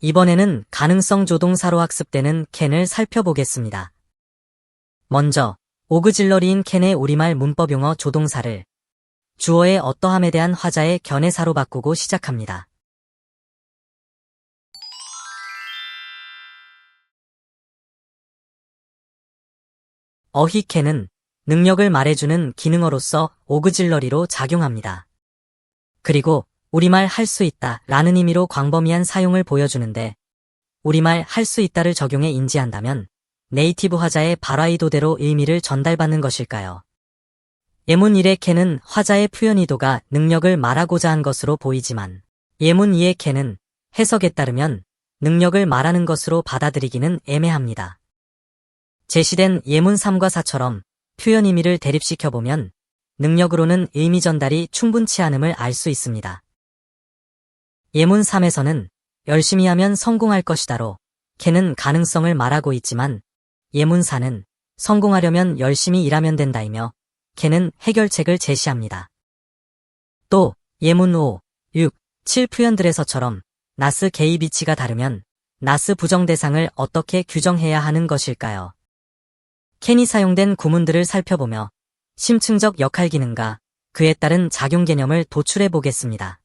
이번에는 가능성 조동사로 학습되는 캔을 살펴보겠습니다. 먼저 오그질러리인 캔의 우리말 문법 용어 조동사를 주어의 어떠함에 대한 화자의 견해사로 바꾸고 시작합니다. 캔은 능력을 말해주는 기능어로서 오그질러리로 작용합니다. 그리고 우리말 할 수 있다 라는 의미로 광범위한 사용을 보여주는데 우리말 할 수 있다를 적용해 인지한다면 네이티브 화자의 발화의도대로 의미를 전달받는 것일까요? 예문 1의 캔은 화자의 표현 의도가 능력을 말하고자 한 것으로 보이지만 예문 2의 캔은 해석에 따르면 능력을 말하는 것으로 받아들이기는 애매합니다. 제시된 예문 3과 4처럼 표현 의미를 대립시켜보면 능력으로는 의미 전달이 충분치 않음을 알 수 있습니다. 예문 3에서는 열심히 하면 성공할 것이다로 캔은 가능성을 말하고 있지만 예문 4는 성공하려면 열심히 일하면 된다이며 캔은 해결책을 제시합니다. 또 예문 5, 6, 7 표현들에서처럼 나스 게이 비치가 다르면 나스 부정대상을 어떻게 규정해야 하는 것일까요? 캔이 사용된 구문들을 살펴보며 심층적 역할 기능과 그에 따른 작용 개념을 도출해 보겠습니다.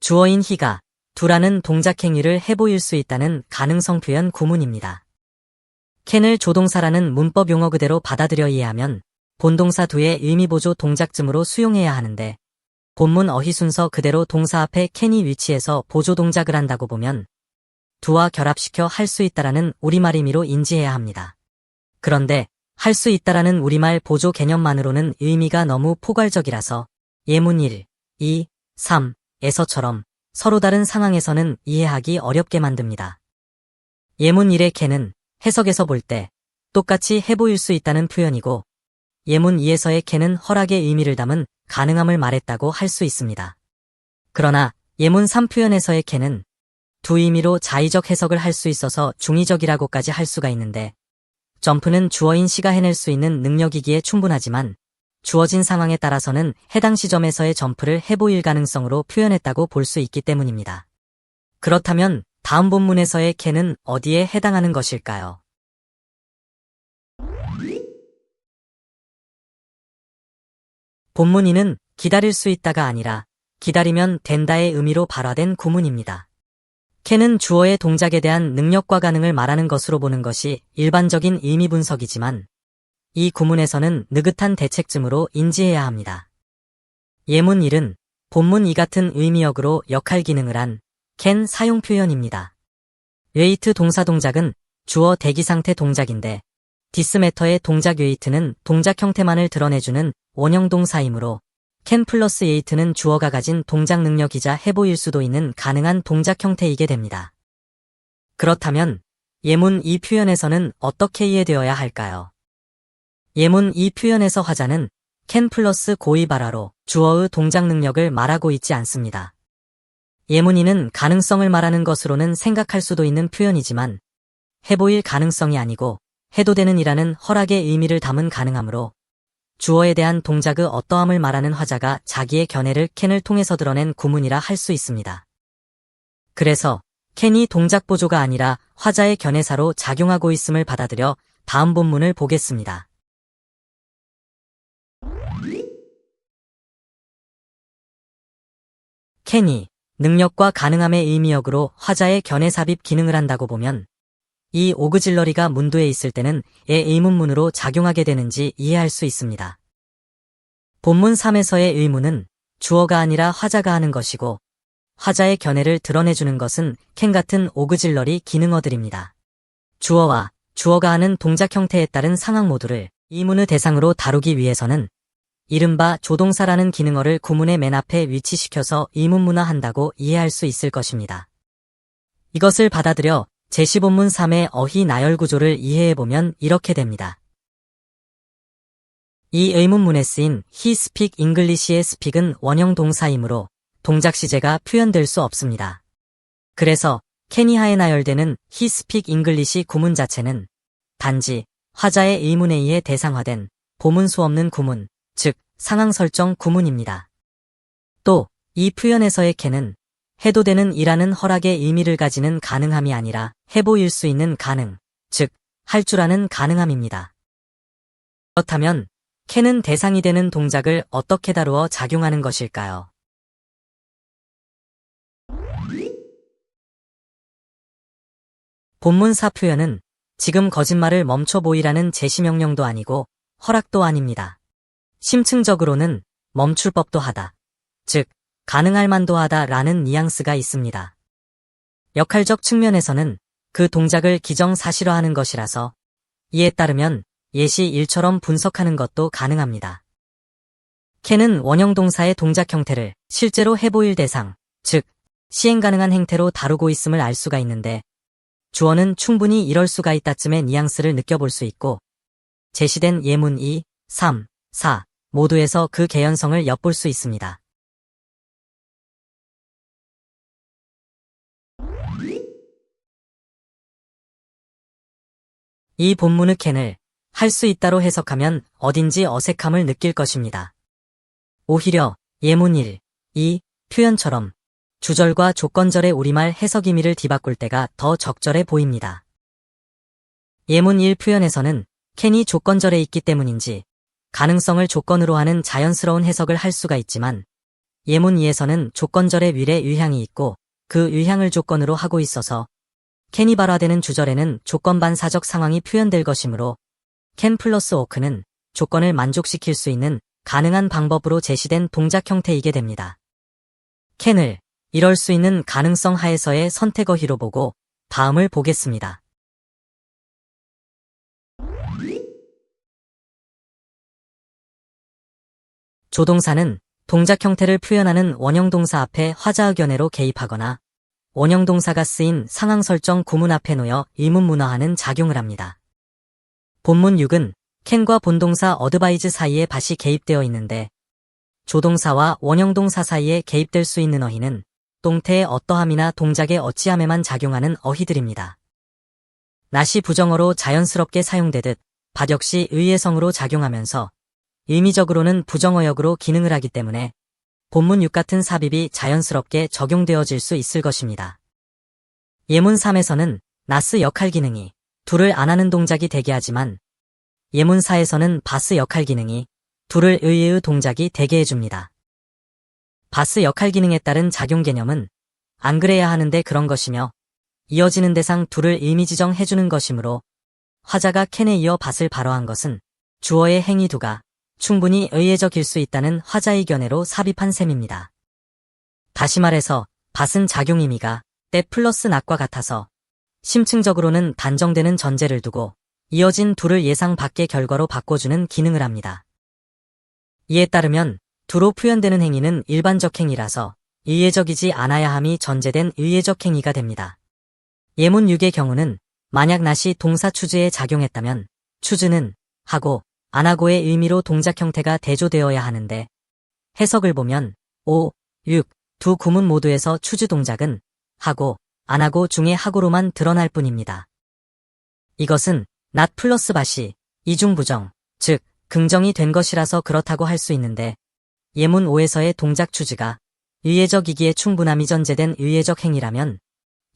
주어인 he가 두라는 동작 행위를 해보일 수 있다는 가능성 표현 구문입니다. 캔을 조동사라는 문법 용어 그대로 받아들여 이해하면 본동사 do의 의미보조 동작쯤으로 수용해야 하는데 본문 어휘 순서 그대로 동사 앞에 캔이 위치해서 보조 동작을 한다고 보면 do와 결합시켜 할 수 있다라는 우리말 의미로 인지해야 합니다. 그런데 할 수 있다라는 우리말 보조 개념만으로는 의미가 너무 포괄적이라서 예문 1, 2, 3에서처럼 서로 다른 상황에서는 이해하기 어렵게 만듭니다. 예문 1의 캔은 해석에서 볼 때 똑같이 해보일 수 있다는 표현이고 예문 2에서의 캔은 허락의 의미를 담은 가능함을 말했다고 할 수 있습니다. 그러나 예문 3 표현에서의 캔은 두 의미로 자의적 해석을 할 수 있어서 중의적이라고까지 할 수가 있는데 점프는 주어인 시가 해낼 수 있는 능력이기에 충분하지만 주어진 상황에 따라서는 해당 시점에서의 점프를 해보일 가능성으로 표현했다고 볼 수 있기 때문입니다. 그렇다면 다음 본문에서의 캔은 어디에 해당하는 것일까요? 본문 2는 기다릴 수 있다가 아니라 기다리면 된다의 의미로 발화된 구문입니다. 캔은 주어의 동작에 대한 능력과 가능을 말하는 것으로 보는 것이 일반적인 의미 분석이지만 이 구문에서는 느긋한 대책쯤으로 인지해야 합니다. 예문 1은 본문 2 같은 의미역으로 역할 기능을 한 캔 사용 표현입니다. 웨이트 동사 동작은 주어 대기 상태 동작인데 디스매터의 동작 웨이트는 동작 형태만을 드러내주는 원형 동사이므로 캔 플러스 웨이트는 주어가 가진 동작 능력이자 해보일 수도 있는 가능한 동작 형태이게 됩니다. 그렇다면 예문 2 표현에서는 어떻게 이해되어야 할까요? 예문 2 표현에서 화자는 캔 플러스 고의 발화로 주어의 동작 능력을 말하고 있지 않습니다. 예문 2는 가능성을 말하는 것으로는 생각할 수도 있는 표현이지만 해보일 가능성이 아니고 해도 되는 이라는 허락의 의미를 담은 가능함으로 주어에 대한 동작의 어떠함을 말하는 화자가 자기의 견해를 캔을 통해서 드러낸 구문이라 할 수 있습니다. 그래서 캔이 동작 보조가 아니라 화자의 견해사로 작용하고 있음을 받아들여 다음 본문을 보겠습니다. 캔이 능력과 가능함의 의미역으로 화자의 견해 삽입 기능을 한다고 보면 이 오그질러리가 문도에 있을 때는 의 의문문으로 작용하게 되는지 이해할 수 있습니다. 본문 3에서의 의문은 주어가 아니라 화자가 하는 것이고 화자의 견해를 드러내주는 것은 캔 같은 오그질러리 기능어들입니다. 주어와 주어가 하는 동작 형태에 따른 상황 모두를 의문의 대상으로 다루기 위해서는 이른바 조동사라는 기능어를 구문의 맨 앞에 위치시켜서 의문문화한다고 이해할 수 있을 것입니다. 이것을 받아들여 제시본문 3의 어휘 나열 구조를 이해해보면 이렇게 됩니다. 이 의문문에 쓰인 he speak English의 speak은 원형 동사이므로 동작 시제가 표현될 수 없습니다. 그래서 캔이 하에 나열되는 he speak English 구문 자체는 단지 화자의 의문에 의해 대상화된 보문수 없는 구문, 즉 상황 설정 구문입니다. 또 이 표현에서의 can은 해도 되는 이라는 허락의 의미를 가지는 가능함이 아니라 해보일 수 있는 가능, 즉 할 줄 아는 가능함입니다. 그렇다면 can은 대상이 되는 동작을 어떻게 다루어 작용하는 것일까요? 본문사 표현은 지금 거짓말을 멈춰 보이라는 제시명령도 아니고 허락도 아닙니다. 심층적으로는 멈출 법도 하다, 즉 가능할 만도 하다 라는 뉘앙스가 있습니다. 역할적 측면에서는 그 동작을 기정사실화하는 것이라서 이에 따르면 예시 1처럼 분석하는 것도 가능합니다. can은 원형동사의 동작 형태를 실제로 해보일 대상, 즉 시행 가능한 행태로 다루고 있음을 알 수가 있는데 주어는 충분히 이럴 수가 있다쯤의 뉘앙스를 느껴볼 수 있고 제시된 예문 2, 3, 4 모두에서 그 개연성을 엿볼 수 있습니다. 이 본문의 can을 할 수 있다로 해석하면 어딘지 어색함을 느낄 것입니다. 오히려 예문 1, 2 표현처럼 주절과 조건절의 우리말 해석 의미를 뒤바꿀 때가 더 적절해 보입니다. 예문 1 표현에서는 can이 조건절에 있기 때문인지 가능성을 조건으로 하는 자연스러운 해석을 할 수가 있지만 예문 2에서는 조건절의 윌에 의향이 있고 그 의향을 조건으로 하고 있어서 can이 발화되는 주절에는 조건반사적 상황이 표현될 것이므로 can 플러스 ough는 조건을 만족시킬 수 있는 가능한 방법으로 제시된 동작 형태이게 됩니다. can을 이럴 수 있는 가능성 하에서의 선택어휘로 보고 다음을 보겠습니다. 조동사는 동작 형태를 표현하는 원형동사 앞에 화자의견해로 개입하거나 원형동사가 쓰인 상황 설정 구문 앞에 놓여 의문문화하는 작용을 합니다. 본문 6은 can과 본동사 advise 사이에 밭이 개입되어 있는데 조동사와 원형동사 사이에 개입될 수 있는 어휘는 동태의 어떠함이나 동작의 어찌함에만 작용하는 어휘들입니다. not이 부정어로 자연스럽게 사용되듯 밭 역시 의예성으로 작용하면서 의미적으로는 부정어역으로 기능을 하기 때문에 본문 6 같은 삽입이 자연스럽게 적용되어질 수 있을 것입니다. 예문 3에서는 나스 역할 기능이 둘을 안 하는 동작이 되게 하지만 예문 4에서는 바스 역할 기능이 둘을 의의 동작이 되게 해줍니다. 바스 역할 기능에 따른 작용 개념은 안 그래야 하는데 그런 것이며 이어지는 대상 둘을 의미 지정해주는 것이므로 화자가 can에 이어 밭을 발어한 것은 주어의 행위 두가 충분히 의예적일 수 있다는 화자의 견해로 삽입한 셈입니다. 다시 말해서 밭은 작용 의미가 때 플러스 not과 같아서 심층적으로는 단정되는 전제를 두고 이어진 둘을 예상 밖의 결과로 바꿔주는 기능을 합니다. 이에 따르면 두로 표현되는 행위는 일반적 행위라서 의예적이지 않아야 함이 전제된 의예적 행위가 됩니다. 예문 6의 경우는 만약 not이 동사 추즈에 작용했다면 추즈는 하고 안 하고의 의미로 동작 형태가 대조되어야 하는데 해석을 보면 5, 6 두 구문 모두에서 추즈 동작은 하고 안 하고 중에 하고로만 드러날 뿐입니다. 이것은 not 플러스 밭이 이중부정, 즉 긍정이 된 것이라서 그렇다고 할 수 있는데 예문 5에서의 동작 추즈가 의예적이기에 충분함이 전제된 의예적 행위라면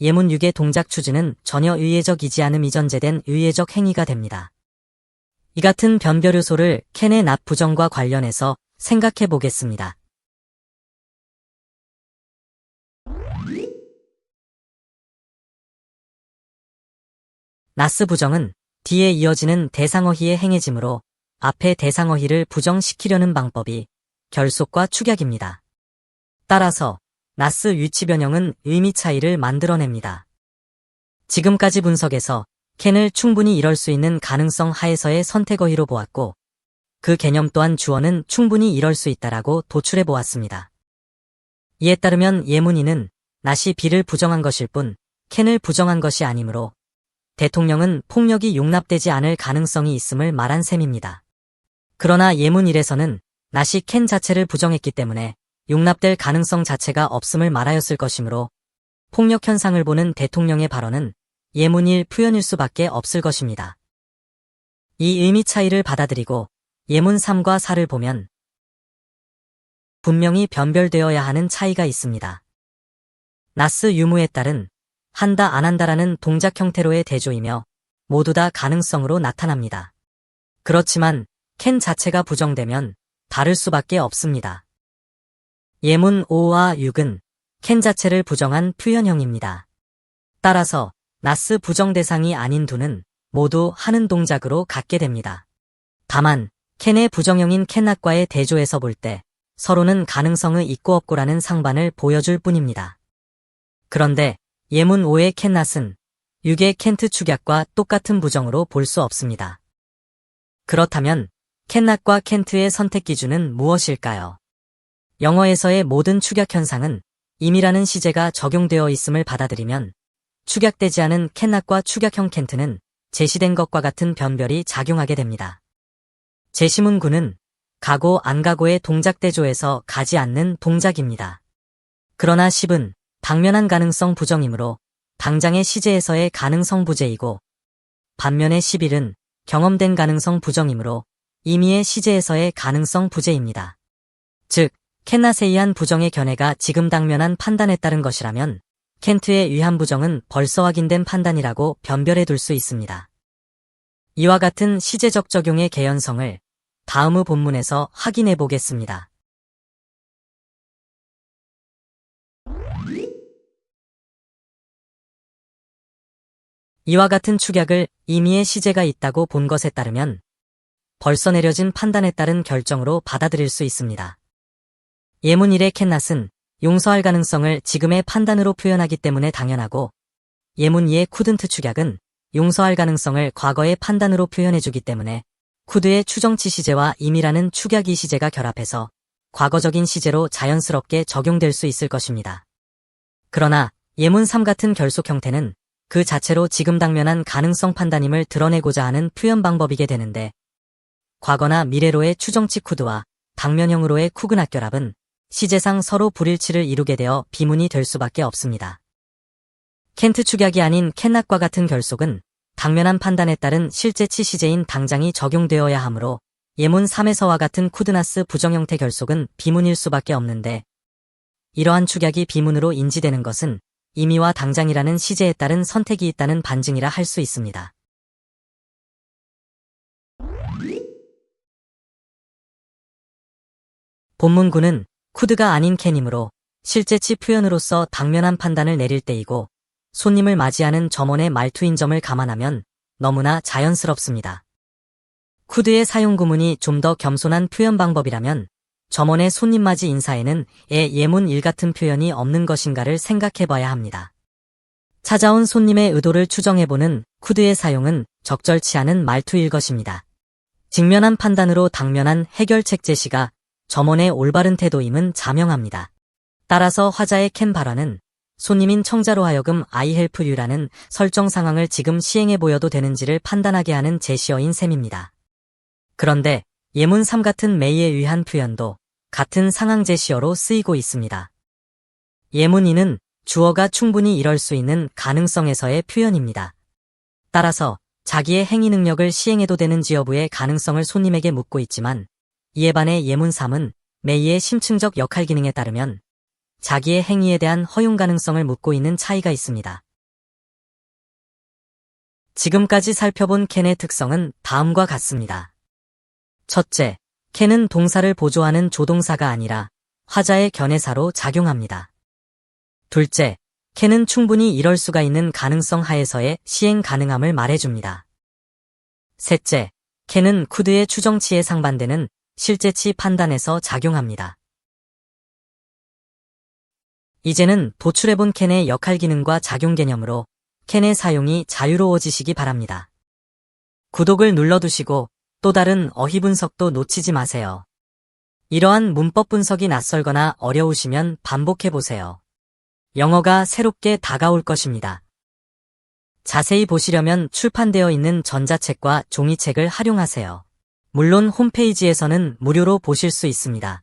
예문 6의 동작 추즈는 전혀 의예적이지 않음이 전제된 의예적 행위가 됩니다. 이 같은 변별 요소를 can의 not 부정과 관련해서 생각해 보겠습니다. not 부정은 뒤에 이어지는 대상어휘의 행해지므로 앞에 대상어휘를 부정시키려는 방법이 결속과 축약입니다. 따라서 not 위치 변형은 의미 차이를 만들어냅니다. 지금까지 분석에서 can을 충분히 이럴 수 있는 가능성 하에서의 선택어휘로 보았고 그 개념 또한 주어는 충분히 이럴 수 있다라고 도출해 보았습니다. 이에 따르면 예문 2는 not이 B를 부정한 것일 뿐 can을 부정한 것이 아니므로 대통령은 폭력이 용납되지 않을 가능성이 있음을 말한 셈입니다. 그러나 예문 1에서는 not이 can 자체를 부정했기 때문에 용납될 가능성 자체가 없음을 말하였을 것이므로 폭력 현상을 보는 대통령의 발언은 예문 1 표현일 수밖에 없을 것입니다. 이 의미 차이를 받아들이고 예문 3과 4를 보면 분명히 변별되어야 하는 차이가 있습니다. 나스 유무에 따른 한다 안 한다라는 동작 형태로의 대조이며 모두 다 가능성으로 나타납니다. 그렇지만 캔 자체가 부정되면 다를 수밖에 없습니다. 예문 5와 6은 캔 자체를 부정한 표현형입니다. 따라서 나스 부정 대상이 아닌 두는 모두 하는 동작으로 갖게 됩니다. 다만 캔의 부정형인 캔낫과의 대조에서 볼 때 서로는 가능성의 있고 없고라는 상반을 보여줄 뿐입니다. 그런데 예문 5의 캔낫은 6의 캔트 축약과 똑같은 부정으로 볼 수 없습니다. 그렇다면 캔낫과 캔트의 선택 기준은 무엇일까요? 영어에서의 모든 축약 현상은 임이라는 시제가 적용되어 있음을 받아들이면 축약되지 않은 캔낫과 축약형 캔트는 제시된 것과 같은 변별이 작용하게 됩니다. 제시문구는 가고 안 가고의 동작 대조에서 가지 않는 동작입니다. 그러나 10은 당면한 가능성 부정이므로 당장의 시제에서의 가능성 부재이고 반면에 11은 경험된 가능성 부정이므로 임의의 시제에서의 가능성 부재입니다. 즉, 캔낫에 의한 부정의 견해가 지금 당면한 판단에 따른 것이라면 캔트에 의한 부정은 벌써 확인된 판단이라고 변별해 둘 수 있습니다. 이와 같은 시제적 적용의 개연성을 다음의 본문에서 확인해 보겠습니다. 이와 같은 축약을 임의의 시제가 있다고 본 것에 따르면 벌써 내려진 판단에 따른 결정으로 받아들일 수 있습니다. 예문 1의 캔낫은 용서할 가능성을 지금의 판단으로 표현하기 때문에 당연하고 예문 2의 쿠든트 축약은 용서할 가능성을 과거의 판단으로 표현해주기 때문에 쿠드의 추정치 시제와 임이라는 축약이 시제가 결합해서 과거적인 시제로 자연스럽게 적용될 수 있을 것입니다. 그러나 예문 3 같은 결속 형태는 그 자체로 지금 당면한 가능성 판단임을 드러내고자 하는 표현 방법이게 되는데 과거나 미래로의 추정치 쿠드와 당면형으로의 쿠그낫 결합은 시제상 서로 불일치를 이루게 되어 비문이 될 수밖에 없습니다. 캔트 축약이 아닌 캔낫과 같은 결속은 당면한 판단에 따른 실제치 시제인 당장이 적용되어야 하므로 예문 3에서와 같은 쿠드나스 부정형태 결속은 비문일 수밖에 없는데 이러한 축약이 비문으로 인지되는 것은 임의와 당장이라는 시제에 따른 선택이 있다는 반증이라 할 수 있습니다. 본문구는 쿠드가 아닌 캔이므로 실제치 표현으로서 당면한 판단을 내릴 때이고 손님을 맞이하는 점원의 말투인 점을 감안하면 너무나 자연스럽습니다. 쿠드의 사용 구문이 좀 더 겸손한 표현 방법이라면 점원의 손님 맞이 인사에는 예문 1 같은 표현이 없는 것인가를 생각해봐야 합니다. 찾아온 손님의 의도를 추정해보는 쿠드의 사용은 적절치 않은 말투일 것입니다. 직면한 판단으로 당면한 해결책 제시가 점원의 올바른 태도임은 자명합니다. 따라서 화자의 캔 발언은 손님인 청자로 하여금 I help you라는 설정 상황을 지금 시행해 보여도 되는지를 판단하게 하는 제시어인 셈입니다. 그런데 예문 3 같은 may에 의한 표현도 같은 상황 제시어로 쓰이고 있습니다. 예문 2는 주어가 충분히 이럴 수 있는 가능성에서의 표현입니다. 따라서 자기의 행위 능력을 시행해도 되는지 여부의 가능성을 손님에게 묻고 있지만 이에 반해 예문 3은 may의 심층적 역할 기능에 따르면 자기의 행위에 대한 허용 가능성을 묻고 있는 차이가 있습니다. 지금까지 살펴본 캔의 특성은 다음과 같습니다. 첫째, 캔은 동사를 보조하는 조동사가 아니라 화자의 견해사로 작용합니다. 둘째, 캔은 충분히 이럴 수가 있는 가능성 하에서의 시행 가능함을 말해줍니다. 셋째, 캔은 쿠드의 추정치에 상반되는 실제치 판단에서 작용합니다. 이제는 도출해본 캔의 역할 기능과 작용 개념으로 캔의 사용이 자유로워지시기 바랍니다. 구독을 눌러두시고 또 다른 어휘 분석도 놓치지 마세요. 이러한 문법 분석이 낯설거나 어려우시면 반복해보세요. 영어가 새롭게 다가올 것입니다. 자세히 보시려면 출판되어 있는 전자책과 종이책을 활용하세요. 물론 홈페이지에서는 무료로 보실 수 있습니다.